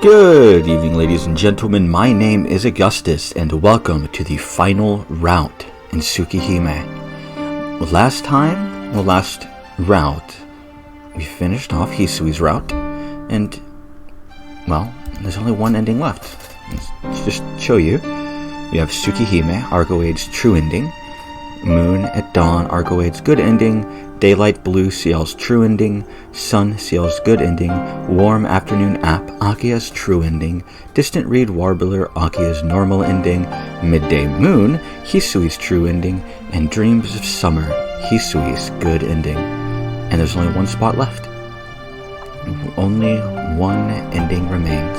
Good evening, ladies and gentlemen. My name is Augustus, and welcome to the final route in Tsukihime. Last route, we finished off Hisui's route, and, well, there's only one ending left. Let's just show you. We have Tsukihime, Argoade's true ending, Moon at Dawn, Argoade's good ending, Daylight Blue, Ciel's true ending, Sun, Ciel's good ending, Warm Afternoon App, Akia's true ending, Distant Reed Warbler, Akia's normal ending, Midday Moon, Hisui's true ending, and Dreams of Summer, Hisui's good ending. And there's only one spot left. Only one ending remains.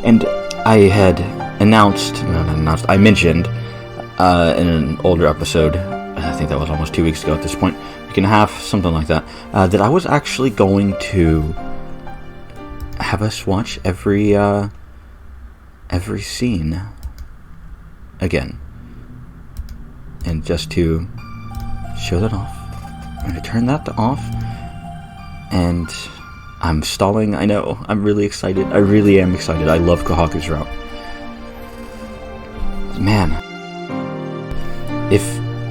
And I had I mentioned in an older episode, I think that was almost 2 weeks ago at this point, week and a half, something like that, that I was actually going to have us watch every scene again. And just to show that off, I'm going to turn that off, and I'm stalling, I know, I'm really excited, I really am excited, I love Kohaku's route. Man,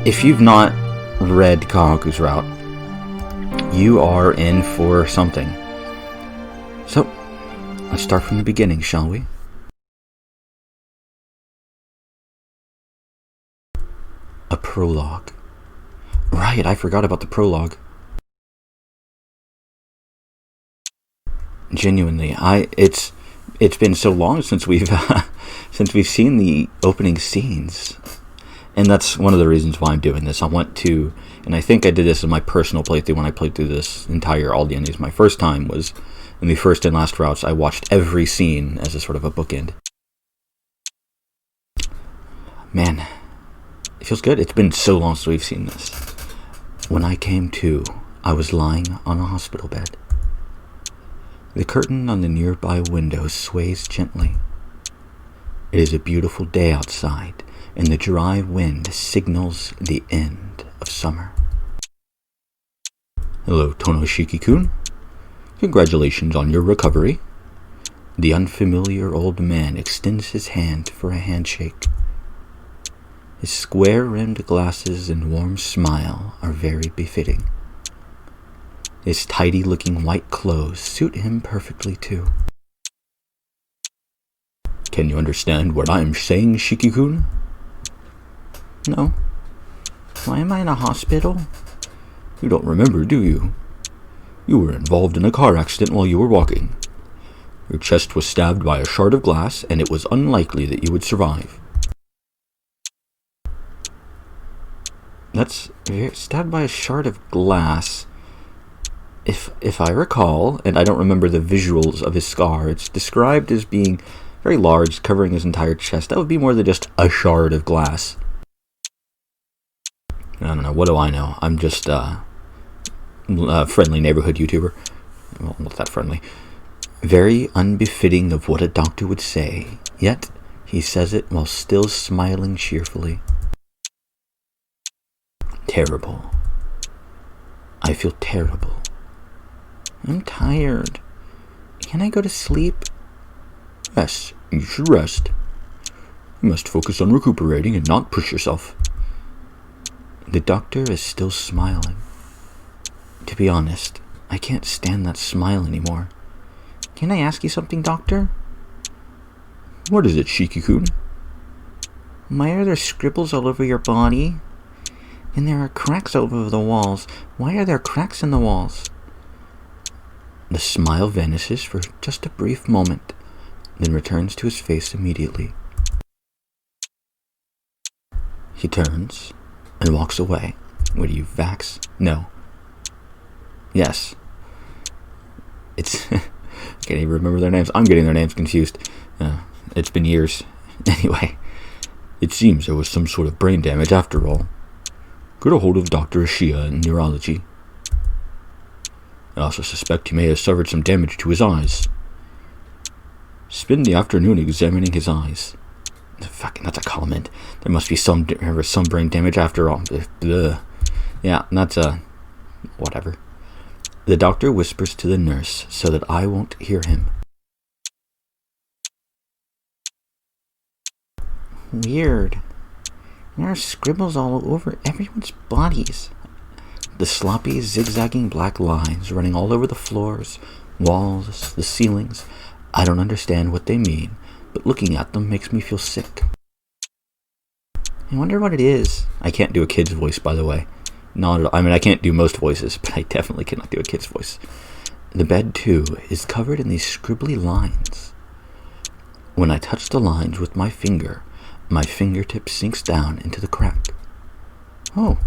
if you've not read Kohaku's route, you are in for something. So, let's start from the beginning, shall we? A prologue. Right, I forgot about the prologue. Genuinely, it's been so long since we've seen the opening scenes, and that's one of the reasons why I'm doing this. I want to, and I think I did this in my personal playthrough when I played through this entire all the endings. My first time was in the first and last routes. I watched every scene as a sort of a bookend. Man, it feels good. It's been so long since we've seen this. When I came to, I was lying on a hospital bed. The curtain on the nearby window sways gently. It is a beautiful day outside, and the dry wind signals the end of summer. Hello, Tonoshiki-kun. Congratulations on your recovery. The unfamiliar old man extends his hand for a handshake. His square-rimmed glasses and warm smile are very befitting. His tidy-looking white clothes suit him perfectly, too. Can you understand what I am saying, Shiki-kun? No. Why am I in a hospital? You don't remember, do you? You were involved in a car accident while you were walking. Your chest was stabbed by a shard of glass, and it was unlikely that you would survive. That's stabbed by a shard of glass. If I recall, and I don't remember the visuals of his scar, it's described as being very large, covering his entire chest. That would be more than just a shard of glass. I don't know, what do I know? I'm just a friendly neighborhood YouTuber. Well, not that friendly. Very unbefitting of what a doctor would say, yet he says it while still smiling cheerfully. Terrible. I feel terrible. I'm tired. Can I go to sleep? Yes, you should rest. You must focus on recuperating and not push yourself. The doctor is still smiling. To be honest, I can't stand that smile anymore. Can I ask you something, doctor? What is it, Shiki-kun? Why are there scribbles all over your body? And there are cracks all over the walls. Why are there cracks in the walls? The smile vanishes for just a brief moment, then returns to his face immediately. He turns and walks away. What are you, vax? No. Yes. It's... I can't even remember their names. I'm getting their names confused. It's been years. Anyway, it seems there was some sort of brain damage after all. Get a hold of Dr. Ishia in neurology. I also suspect he may have suffered some damage to his eyes. Spend the afternoon examining his eyes. Fucking, that's a comment. There must be some brain damage after all. Ugh. Yeah, that's whatever. The doctor whispers to the nurse so that I won't hear him. Weird. There are scribbles all over everyone's bodies. The sloppy, zigzagging black lines running all over the floors, walls, the ceilings. I don't understand what they mean, but looking at them makes me feel sick. I wonder what it is. I can't do a kid's voice, by the way. I can't do most voices, but I definitely cannot do a kid's voice. The bed, too, is covered in these scribbly lines. When I touch the lines with my fingertip sinks down into the crack. Oh.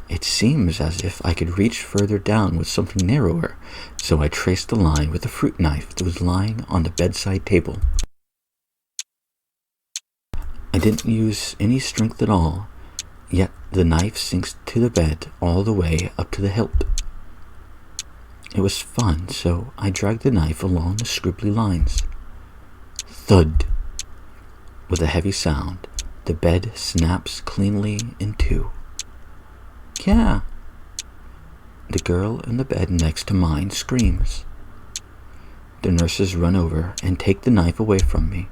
It seems as if I could reach further down with something narrower, so I traced the line with a fruit knife that was lying on the bedside table. I didn't use any strength at all, yet the knife sinks to the bed all the way up to the hilt. It was fun, so I dragged the knife along the scribbly lines. Thud! With a heavy sound, the bed snaps cleanly in two. Yeah. The girl in the bed next to mine screams. The nurses run over and take the knife away from me.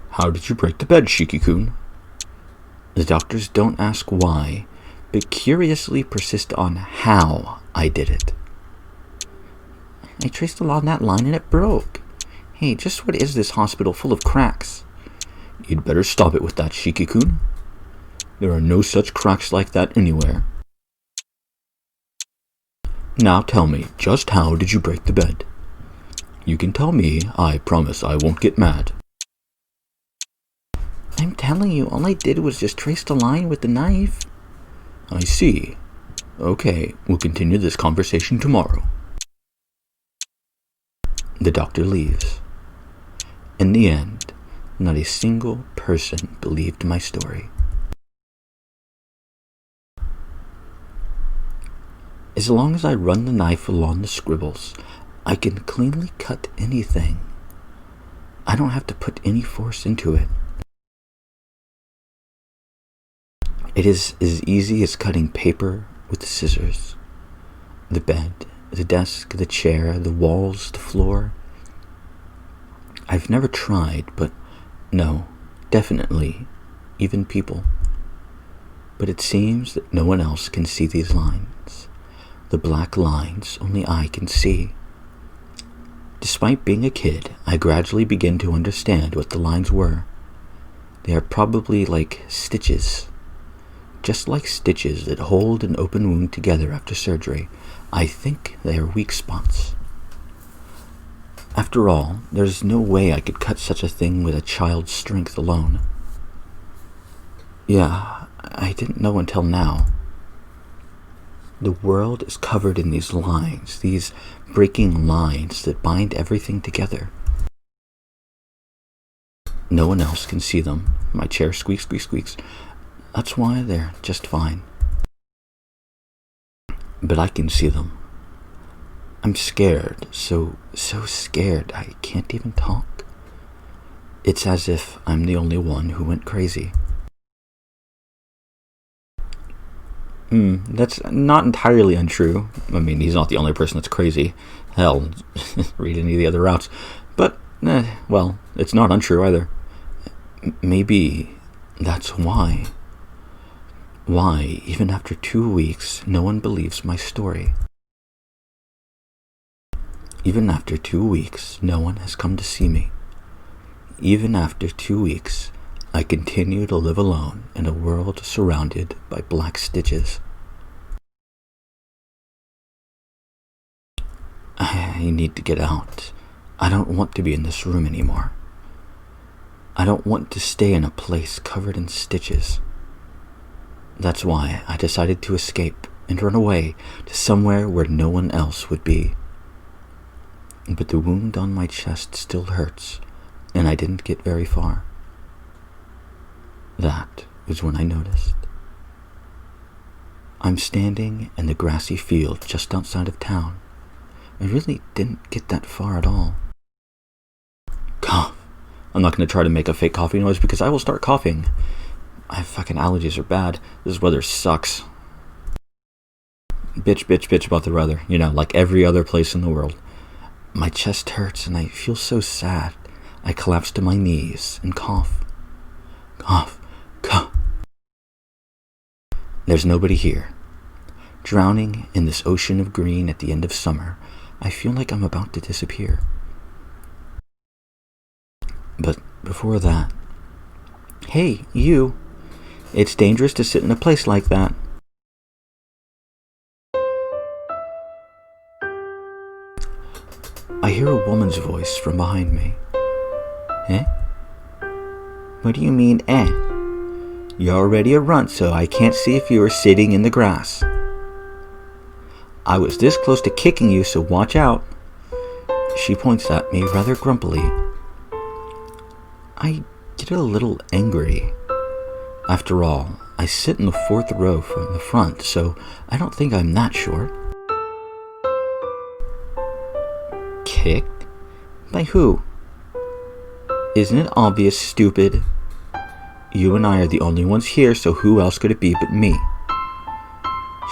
How did you break the bed, Shiki-kun? The doctors don't ask why, but curiously persist on how I did it. I traced along that line and it broke. Hey, just what is this hospital full of cracks? You'd better stop it with that, Shiki-kun. There are no such cracks like that anywhere. Now tell me, just how did you break the bed? You can tell me, I promise I won't get mad. I'm telling you, all I did was just trace the line with the knife. I see. Okay, we'll continue this conversation tomorrow. The doctor leaves. In the end, not a single person believed my story. As long as I run the knife along the scribbles, I can cleanly cut anything. I don't have to put any force into it. It is as easy as cutting paper with scissors. The bed, the desk, the chair, the walls, the floor. I've never tried, but no, definitely, even people. But it seems that no one else can see these lines. The black lines only I can see. Despite being a kid, I gradually begin to understand what the lines were. They are probably like stitches. Just like stitches that hold an open wound together after surgery, I think they are weak spots. After all, there's no way I could cut such a thing with a child's strength alone. Yeah, I didn't know until now. The world is covered in these lines, these breaking lines that bind everything together. No one else can see them. My chair squeaks, squeaks, squeaks. That's why they're just fine. But I can see them. I'm scared, so scared I can't even talk. It's as if I'm the only one who went crazy. That's not entirely untrue. I mean, he's not the only person that's crazy. Hell, read any of the other routes. But, well, it's not untrue either. Maybe that's why. Why, even after 2 weeks, no one believes my story. Even after 2 weeks, no one has come to see me. Even after 2 weeks, I continue to live alone in a world surrounded by black stitches. I need to get out. I don't want to be in this room anymore. I don't want to stay in a place covered in stitches. That's why I decided to escape and run away to somewhere where no one else would be. But the wound on my chest still hurts, and I didn't get very far. That was when I noticed. I'm standing in the grassy field just outside of town. I really didn't get that far at all. Cough. I'm not going to try to make a fake coffee noise because I will start coughing. My fucking allergies are bad. This weather sucks. Bitch about the weather. You know, like every other place in the world. My chest hurts and I feel so sad. I collapse to my knees and cough. Cough. There's nobody here. Drowning in this ocean of green at the end of summer, I feel like I'm about to disappear. But before that, hey, you. It's dangerous to sit in a place like that. I hear a woman's voice from behind me. Eh? What do you mean, eh? You're already a runt, so I can't see if you are sitting in the grass. I was this close to kicking you, so watch out. She points at me rather grumpily. I get a little angry. After all, I sit in the 4th row from the front, so I don't think I'm that short. Kicked? By who? Isn't it obvious, stupid? You and I are the only ones here, so who else could it be but me?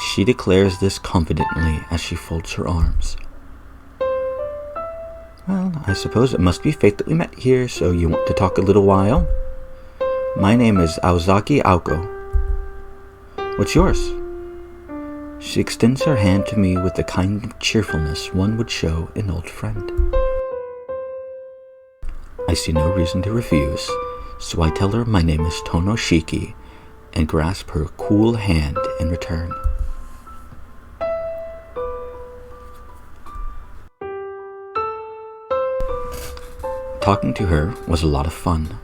She declares this confidently as she folds her arms. Well, I suppose it must be fate that we met here, so you want to talk a little while? My name is Aozaki Aoko. What's yours? She extends her hand to me with the kind of cheerfulness one would show an old friend. I see no reason to refuse, so I tell her my name is Tonoshiki and grasp her cool hand in return. Talking to her was a lot of fun.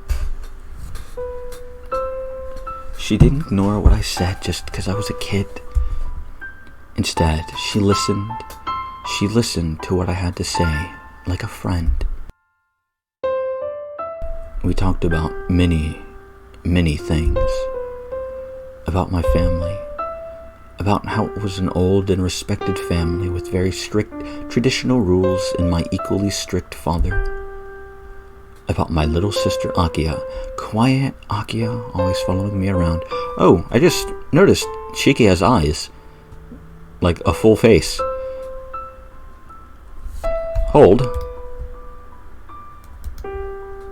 She didn't ignore what I said just because I was a kid. Instead, she listened. She listened to what I had to say, like a friend. We talked about many things. About my family. About how it was an old and respected family with very strict traditional rules and my equally strict father. About my little sister Akia. Quiet Akia, always following me around. Oh, I just noticed Shiki has eyes. Like a full face. Hold.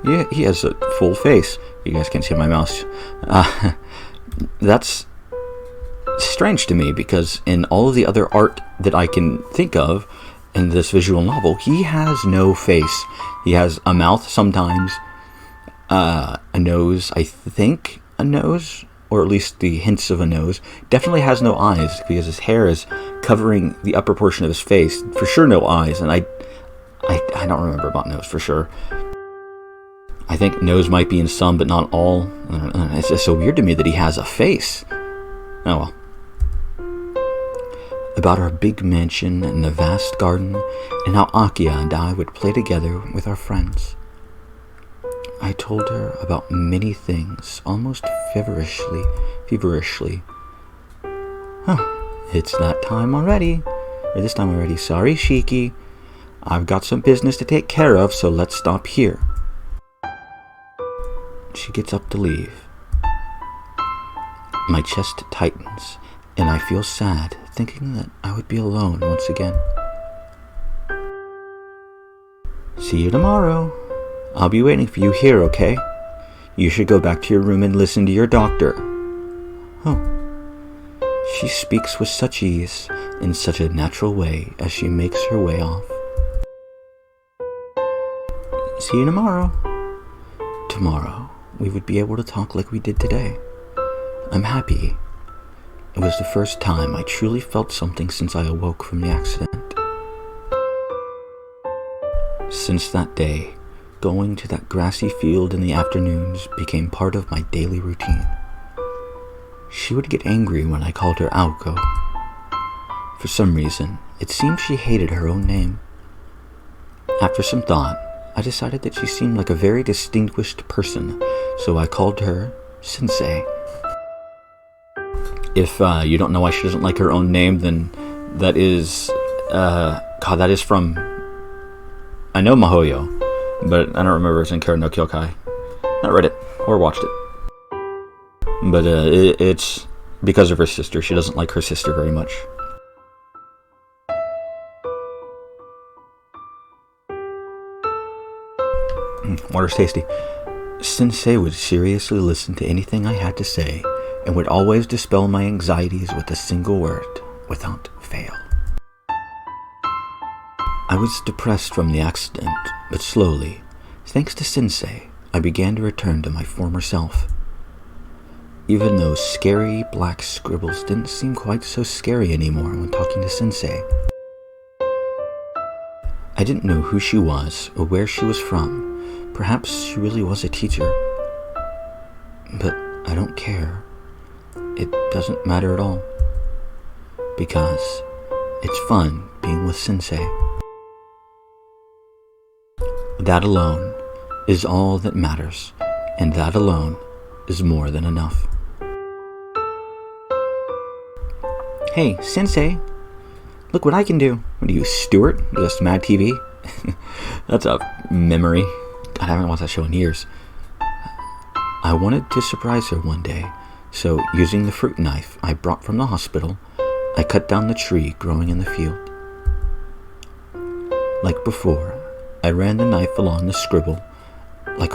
Yeah, he has a full face. You guys can't see my mouse. That's strange to me because in all of the other art that I can think of in this visual novel, he has no face. He has a mouth sometimes, a nose, I think a nose, or at least the hints of a nose. Definitely has no eyes because his hair is covering the upper portion of his face. For sure no eyes, and I don't remember about nose for sure. I think nose might be in some, but not all. It's just so weird to me that he has a face. Oh well. About our big mansion and the vast garden, and how Akia and I would play together with our friends. I told her about many things, almost feverishly. It's that time already. Or this time already. Sorry, Shiki. I've got some business to take care of, so let's stop here. She gets up to leave. My chest tightens, and I feel sad, thinking that I would be alone once again. See you tomorrow. I'll be waiting for you here, okay? You should go back to your room and listen to your doctor. Oh. She speaks with such ease, in such a natural way, as she makes her way off. See you tomorrow. Tomorrow, we would be able to talk like we did today. I'm happy. It was the first time I truly felt something since I awoke from the accident. Since that day, going to that grassy field in the afternoons became part of my daily routine. She would get angry when I called her Aoko. For some reason, it seemed she hated her own name. After some thought, I decided that she seemed like a very distinguished person, so I called her Sensei. If you don't know why she doesn't like her own name, then that is from... I know Mahoyo, but I don't remember it's in Kara no Kyokai. Not read it, or watched it. But it's because of her sister. She doesn't like her sister very much. Water's tasty. Sensei would seriously listen to anything I had to say and would always dispel my anxieties with a single word, without fail. I was depressed from the accident, but slowly, thanks to Sensei, I began to return to my former self. Even those scary black scribbles didn't seem quite so scary anymore when talking to Sensei. I didn't know who she was or where she was from. Perhaps she really was a teacher. But I don't care. It doesn't matter at all. Because it's fun being with Sensei. That alone is all that matters, and that alone is more than enough. Hey, Sensei, look what I can do. What are you, Stuart? Just Mad TV? That's a memory. God, I haven't watched that show in years. I wanted to surprise her one day, so using the fruit knife I brought from the hospital, I cut down the tree growing in the field. Like before, I ran the knife along the scribble like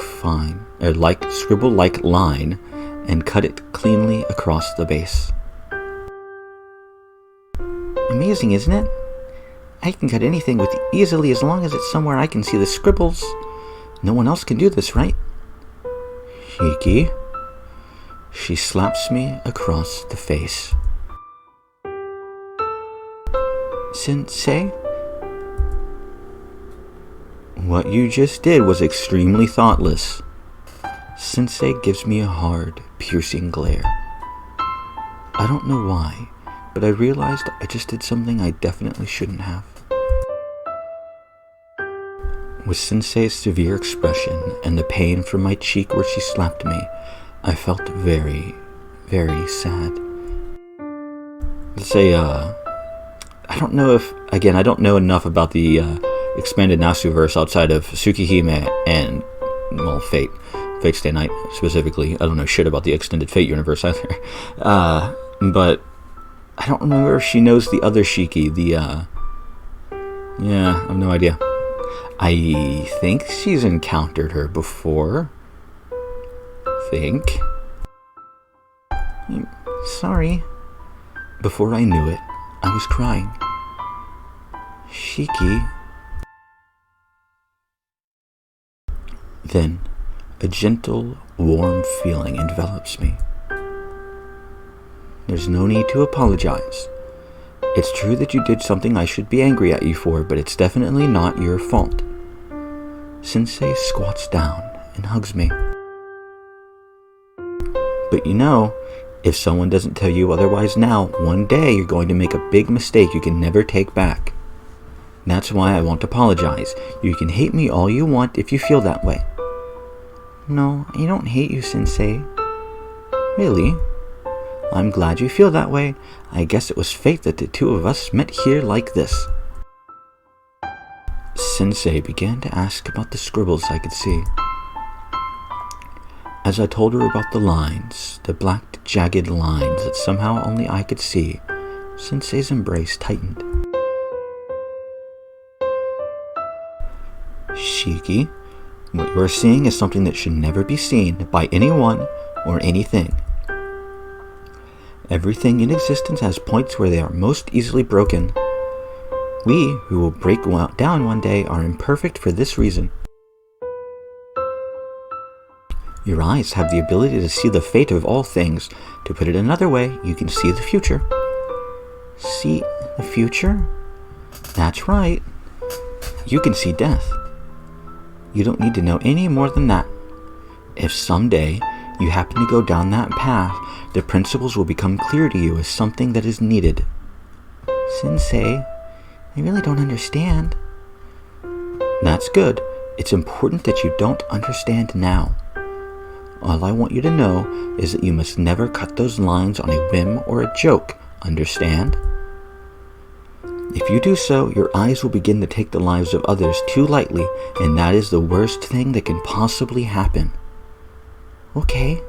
line and cut it cleanly across the base. Amazing, isn't it? I can cut anything with easily as long as it's somewhere I can see the scribbles. No one else can do this, right? Shiki. She slaps me across the face. Sensei? What you just did was extremely thoughtless. Sensei gives me a hard, piercing glare. I don't know why, but I realized I just did something I definitely shouldn't have. With Sensei's severe expression and the pain from my cheek where she slapped me, I felt very, very sad. Let's say, I don't know enough about the expanded Nasuverse outside of Tsukihime and, well, Fate Stay Night specifically. I don't know shit about the extended Fate universe either. But I don't remember if she knows the other Shiki, yeah, I have no idea. I think she's encountered her before. Sorry. Before I knew it, I was crying. Shiki. Then, a gentle, warm feeling envelops me. There's no need to apologize. It's true that you did something I should be angry at you for, but it's definitely not your fault. Sensei squats down and hugs me. But you know, if someone doesn't tell you otherwise now, one day you're going to make a big mistake you can never take back. That's why I won't apologize. You can hate me all you want if you feel that way. No, I don't hate you, Sensei. Really? I'm glad you feel that way. I guess it was fate that the two of us met here like this. Sensei began to ask about the scribbles I could see. As I told her about the lines, the black jagged lines that somehow only I could see, Sensei's embrace tightened. Shiki, what you are seeing is something that should never be seen by anyone or anything. Everything in existence has points where they are most easily broken. We, who will break down one day, are imperfect for this reason. Your eyes have the ability to see the fate of all things. To put it another way, you can see the future. See the future? That's right. You can see death. You don't need to know any more than that. If someday you happen to go down that path, the principles will become clear to you as something that is needed. Sensei, I really don't understand. That's good. It's important that you don't understand now. All I want you to know is that you must never cut those lines on a whim or a joke, understand? If you do so, your eyes will begin to take the lives of others too lightly, and that is the worst thing that can possibly happen. Okay,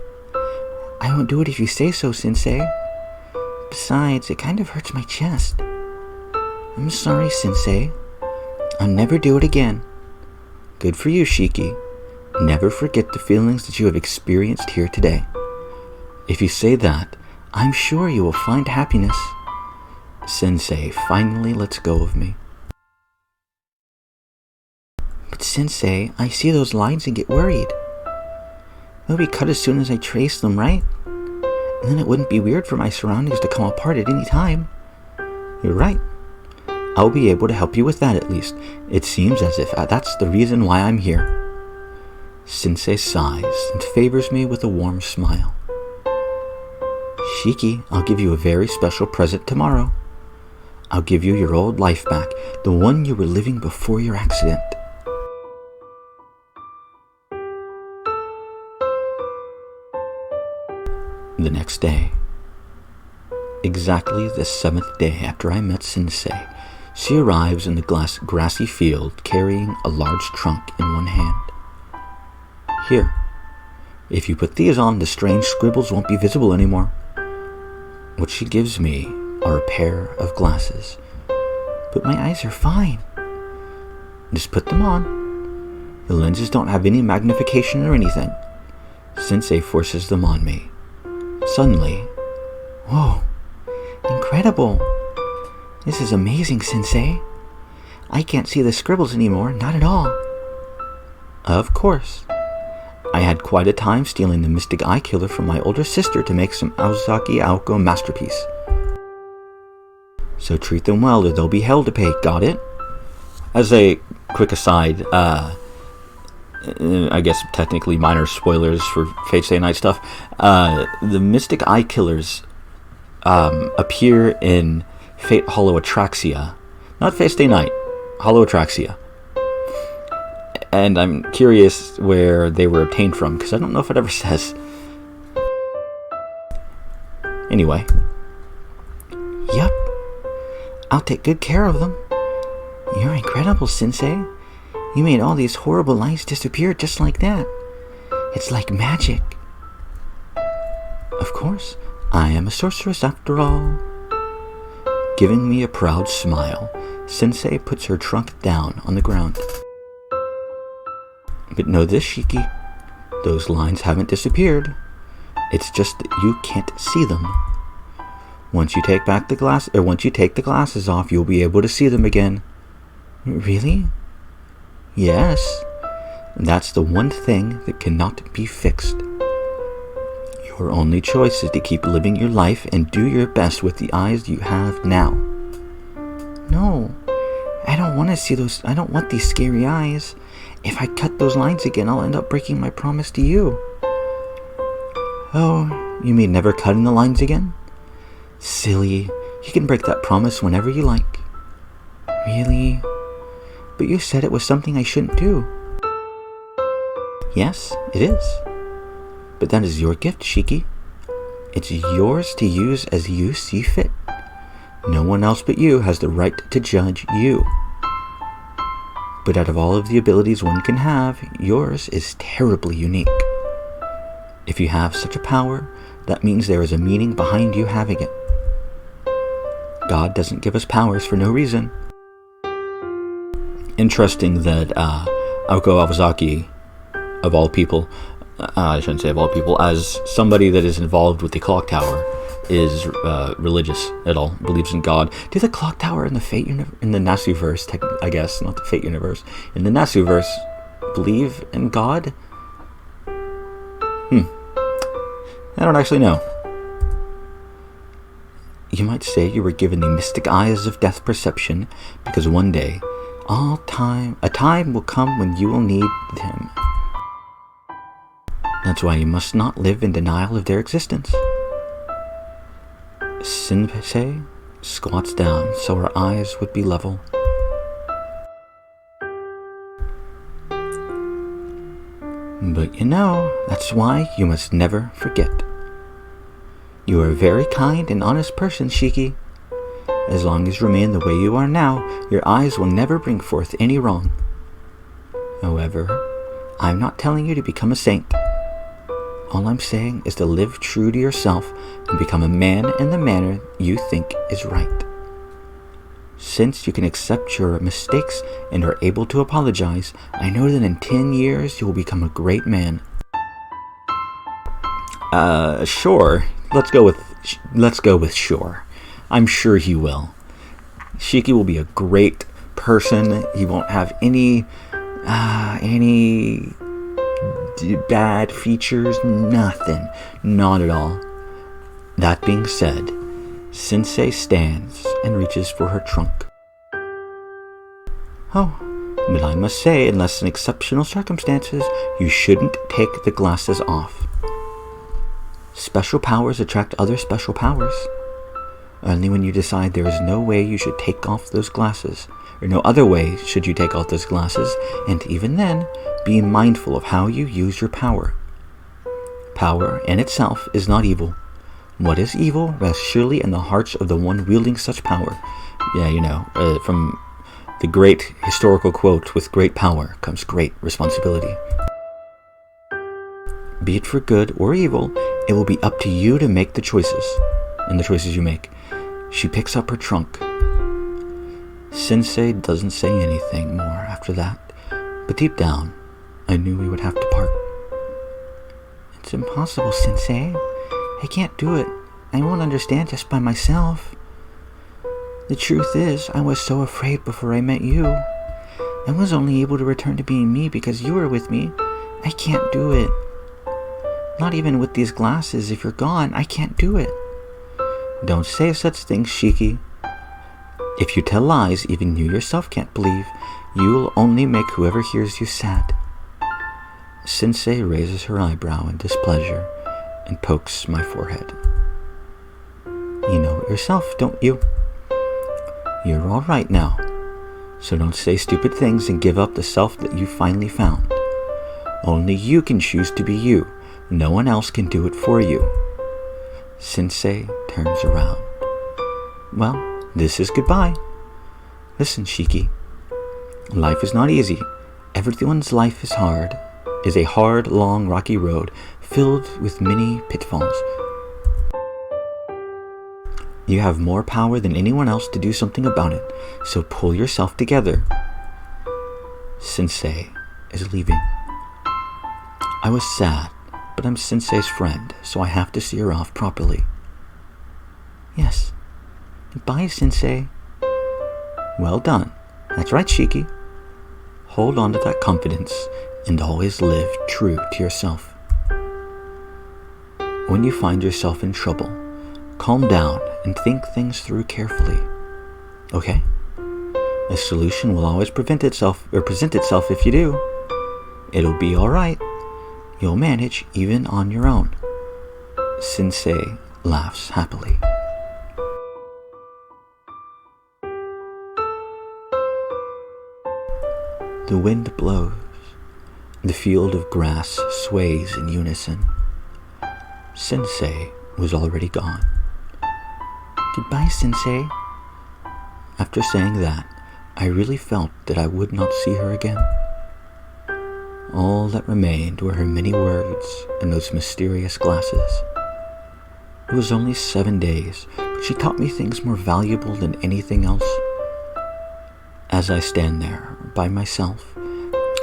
I won't do it if you say so, Sensei. Besides, it kind of hurts my chest. I'm sorry, Sensei. I'll never do it again. Good for you, Shiki. Never forget the feelings that you have experienced here today. If you say that, I'm sure you will find happiness. Sensei finally lets go of me. But Sensei, I see those lines and get worried. They'll be cut as soon as I trace them, right? And then it wouldn't be weird for my surroundings to come apart at any time. You're right. I'll be able to help you with that at least. It seems as if that's the reason why I'm here. Sensei sighs and favors me with a warm smile. Shiki, I'll give you a very special present tomorrow. I'll give you your old life back, the one you were living before your accident. The next day, exactly the 7th day after I met Sensei, she arrives in the grassy field carrying a large trunk in one hand. Here, if you put these on, the strange scribbles won't be visible anymore. What she gives me are a pair of glasses. But my eyes are fine. Just put them on. The lenses don't have any magnification or anything. Sensei forces them on me. Suddenly, whoa, incredible. This is amazing, Sensei. I can't see the scribbles anymore, not at all. Of course. I had quite a time stealing the mystic eye killer from my older sister to make some Aozaki Aoko masterpiece. So treat them well or they'll be hell to pay, got it? As a quick aside, I guess technically minor spoilers for Fate Stay Night stuff, the mystic eye killers appear in Fate Hollow Atraxia. Not Fate Stay Night, Hollow Atraxia. And I'm curious where they were obtained from, because I don't know if it ever says. Anyway. Yep. I'll take good care of them. You're incredible, Sensei. You made all these horrible lines disappear just like that. It's like magic. Of course, I am a sorceress after all. Giving me a proud smile, Sensei puts her trunk down on the ground. But know this, Shiki. Those lines haven't disappeared. It's just that you can't see them. Once you take the glasses off, you'll be able to see them again. Really? Yes. That's the one thing that cannot be fixed. Your only choice is to keep living your life and do your best with the eyes you have now. No, I don't want to see those. I don't want these scary eyes. If I cut those lines again, I'll end up breaking my promise to you. Oh, you mean never cutting the lines again? Silly, you can break that promise whenever you like. Really? But you said it was something I shouldn't do. Yes, it is. But that is your gift, Shiki. It's yours to use as you see fit. No one else but you has the right to judge you. But out of all of the abilities one can have, yours is terribly unique. If you have such a power, that means there is a meaning behind you having it. God doesn't give us powers for no reason. Interesting that Aoko Awazaki, of all people, I shouldn't say of all people, as somebody that is involved with the clock tower, is religious at all, believes in God. Do the clock tower in the Fate in the Nasuverse, I guess, not the Fate universe, in the Nasuverse, believe in God? I don't actually know. You might say you were given the mystic eyes of death perception because one day, a time will come when you will need them. That's why you must not live in denial of their existence. Sensei squats down so her eyes would be level. But you know, that's why you must never forget. You are a very kind and honest person, Shiki. As long as you remain the way you are now, your eyes will never bring forth any wrong. However, I'm not telling you to become a saint. All I'm saying is to live true to yourself and become a man in the manner you think is right. Since you can accept your mistakes and are able to apologize, I know that in 10 years you will become a great man. Sure. Let's go with sure. I'm sure he will. Shiki will be a great person. He won't have any bad features, nothing, not at all. That being said, Sensei stands and reaches for her trunk. Oh, but I must say, unless in exceptional circumstances, you shouldn't take the glasses off. Special powers attract other special powers. Only when you decide there is no way you should take off those glasses, or no other way should you take off those glasses, and even then, be mindful of how you use your power. Power in itself is not evil. What is evil rests surely in the hearts of the one wielding such power. Yeah, from the great historical quote, with great power comes great responsibility. Be it for good or evil, it will be up to you to make the choices, and the choices you make. She picks up her trunk. Sensei doesn't say anything more after that, but deep down, I knew we would have to part. It's impossible, Sensei. I can't do it. I won't understand just by myself. The truth is, I was so afraid before I met you. I was only able to return to being me because you were with me. I can't do it. Not even with these glasses. If you're gone, I can't do it. Don't say such things, Shiki. If you tell lies even you yourself can't believe, you will only make whoever hears you sad. Sensei raises her eyebrow in displeasure and pokes my forehead. You know it yourself, don't you? You're all right now, so don't say stupid things and give up the self that you finally found. Only you can choose to be you. No one else can do it for you. Sensei turns around. Well, this is goodbye. Listen, Shiki. Life is not easy. Everyone's life is a hard, long, rocky road filled with many pitfalls. You have more power than anyone else to do something about it, so pull yourself together. Sensei is leaving. I was sad, but I'm Sensei's friend, so I have to see her off properly. Yes. Goodbye, Sensei. Well done. That's right, Shiki. Hold on to that confidence and always live true to yourself. When you find yourself in trouble, calm down and think things through carefully. Okay? A solution will always present itself if you do. It'll be alright. You'll manage even on your own. Sensei laughs happily. The wind blows. The field of grass sways in unison. Sensei was already gone. Goodbye, Sensei. After saying that, I really felt that I would not see her again. All that remained were her many words and those mysterious glasses. It was only 7 days, but she taught me things more valuable than anything else. As I stand there by myself,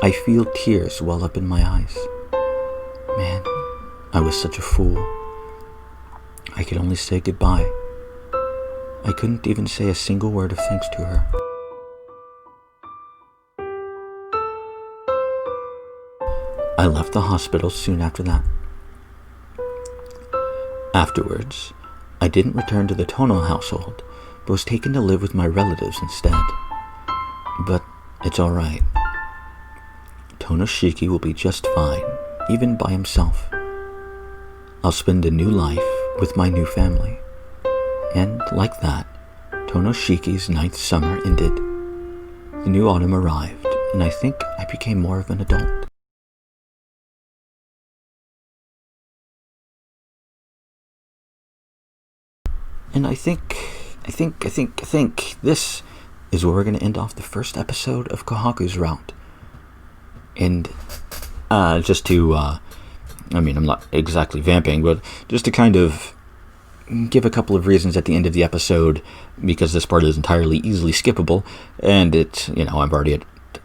I feel tears well up in my eyes. Man, I was such a fool. I could only say goodbye. I couldn't even say a single word of thanks to her. I left the hospital soon after that. Afterwards, I didn't return to the Tono household, but was taken to live with my relatives instead. But it's alright. Tonoshiki will be just fine, even by himself. I'll spend a new life with my new family. And like that, Tonoshiki's 9th summer ended. The new autumn arrived, and I think I became more of an adult. And I think this is where we're going to end off the first episode of Kohaku's route. And just to I mean, I'm not exactly vamping, but just to kind of give a couple of reasons at the end of the episode, because this part is entirely easily skippable, and it's, I'm already at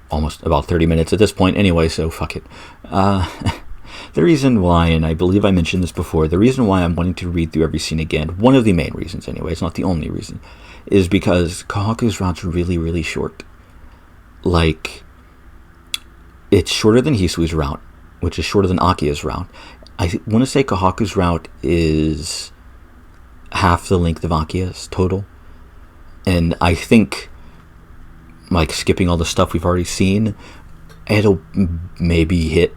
almost about 30 minutes at this point anyway, so fuck it. The reason why, and I believe I mentioned this before, the reason why I'm wanting to read through every scene again, one of the main reasons anyway, it's not the only reason, is because Kohaku's route's really, really short. Like, it's shorter than Hisui's route, which is shorter than Akia's route. I want to say Kohaku's route is half the length of Akia's total. And I think, like, skipping all the stuff we've already seen, it'll maybe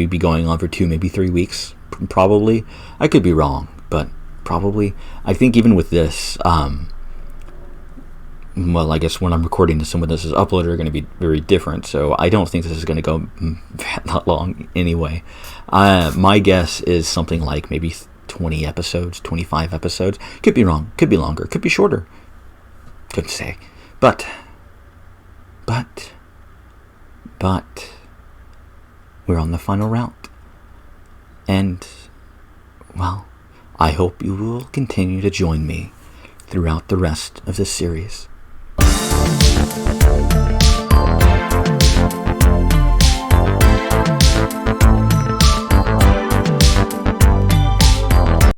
be going on for 2, maybe 3 weeks, probably. I could be wrong, but probably. I think even with this, well, I guess when I'm recording this and when this is uploaded are going to be very different, so I don't think this is going to go that long anyway. My guess is something like maybe 20 episodes, 25 episodes. Could be wrong, could be longer, could be shorter. Couldn't say. But, we're on the final route. And, well, I hope you will continue to join me throughout the rest of this series.